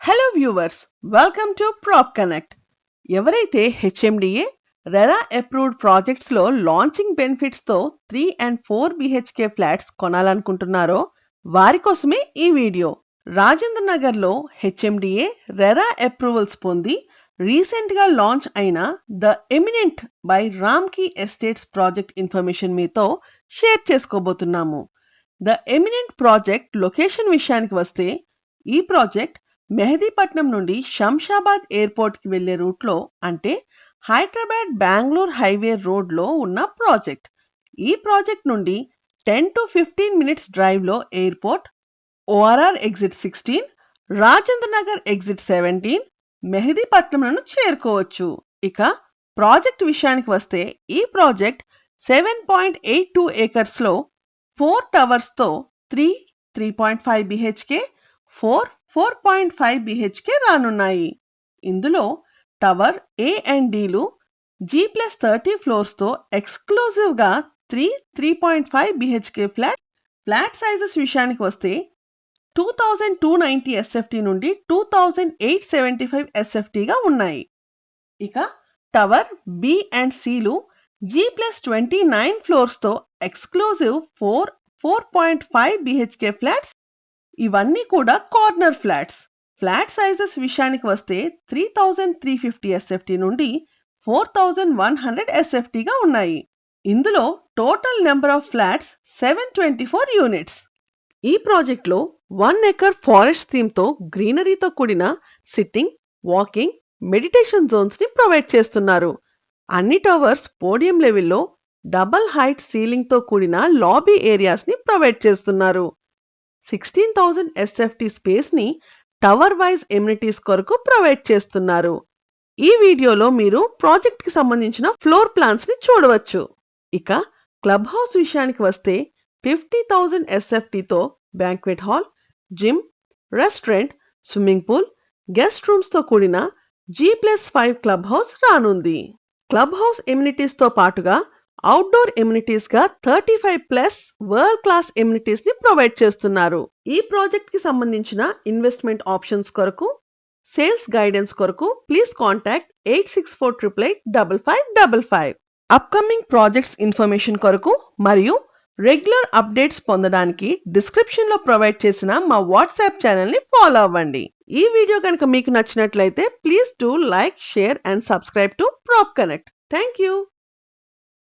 Hello viewers, welcome to Prop Connect. ఎవరైతే HMDA RERA approved projects లో launching benefits తో 3 and 4 BHK flats కొనాలనుకుంటున్నారో వారి కోసమే ఈ వీడియో. రాజేంద్ర నగర్ లో హెచ్ఎండిఏ రెరా అప్రూవల్స్ పొంది రీసెంట్ గా లాంచ్ అయిన the Eminent by Ramky estates project information మీతో షేర్ చేసుకోబోతున్నాము. ద ఎమినెంట్ ప్రాజెక్ట్ లొకేషన్ విషయానికి వస్తే ఈ ప్రాజెక్ట్ మెహదీపట్నం నుండి శంషాబాద్ ఎయిర్పోర్ట్ కి వెళ్లే రూట్ లో, అంటే హైదరాబాద్ బెంగళూరు హైవే రోడ్ లో ఉన్న ప్రాజెక్ట్. ఈ ప్రాజెక్ట్ నుండి 10 to 15 minutes డ్రైవ్ లో airport, ORR exit 16, Rajendra Nagar exit 17, మెహదీపట్నంలను చేరుకోవచ్చు. ఇక ప్రాజెక్ట్ విషయానికి వస్తే ఈ ప్రాజెక్ట్ 7.82 acres లో 4 towers తో 3.5 BHK, 4.5 BHK రానున్నాయి. ఇందులో tower A and deal G+30 floors తో ఎక్స్క్లూజివ్ గా 3.5 BHK ఫ్లాట్ సైజెస్ విషయానికి వస్తే 2290 SFT నుండి 2875 SFT గా ఉన్నాయి. ఇక టవర్ బి అండ్ సిలు G+29 ఫ్లోర్స్ తో ఎక్స్క్లూజివ్ 4.5 BHK ఫ్లాట్స్. ఇవన్నీ కూడా కార్నర్ ఫ్లాట్స్. ఫ్లాట్ సైజెస్ విషయానికి వస్తే 3350 SFT నుండి 4100 SFT గా ఉన్నాయి. ఇందులో total number of flats 724 units. ఈ ప్రాజెక్ట్ లో 1 acre ఫారెస్ట్ థీమ్ తో గ్రీనరీతో కూడిన సిట్టింగ్, వాకింగ్, మెడిటేషన్ జోన్స్ ని ప్రొవైడ్ చేస్తున్నారు. అన్ని టవర్స్ పోడియం లెవెల్లో డబుల్ హైట్ సీలింగ్ తో కూడిన లాబీ ఏరియాస్ ని ప్రొవైడ్ చేస్తున్నారు. 16,000 SFT స్పేస్ ని టవర్ వైజ్ ఎమ్యూనిటీస్ కొరకు ప్రొవైడ్ చేస్తున్నారు. ఈ వీడియోలో మీరు ప్రాజెక్ట్ కి సంబంధించిన ఫ్లోర్ ప్లాన్స్ ని చూడవచ్చు. ఇక క్లబ్ హౌస్ విషయానికి వస్తే 50,000 SFT తో banquet hall, gym, restaurant, swimming pool, guest rooms తో కూడిన G+5 క్లబ్ హౌస్ రానుంది. క్లబ్ హౌస్ ఎమ్యూనిటీస్ తో పాటుగా అవుట్డోర్ ఎమ్యూనిటీస్ గా 35+ వరల్డ్ క్లాస్ ఎమ్యూనిటీస్ ని ప్రొవైడ్ చేస్తున్నారు. ఈ ప్రాజెక్ట్ కి సంబంధించిన ఇన్వెస్ట్మెంట్ ఆప్షన్స్ కొరకు, సేల్స్ గైడెన్స్ కొరకు please contact 8648885555. Upcoming projects information కొరకు మరియు రెగ్యులర్ అప్డేట్స్ పొందడానికి డిస్క్రిప్షన్ లో ప్రొవైడ్ చేసిన మా వాట్సాప్ ఛానల్ ని ఫాలో అవ్వండి. ఈ వీడియో కనుక మీకు నచ్చినట్లయితే please do like, share and subscribe to Prop Connect. Thank you.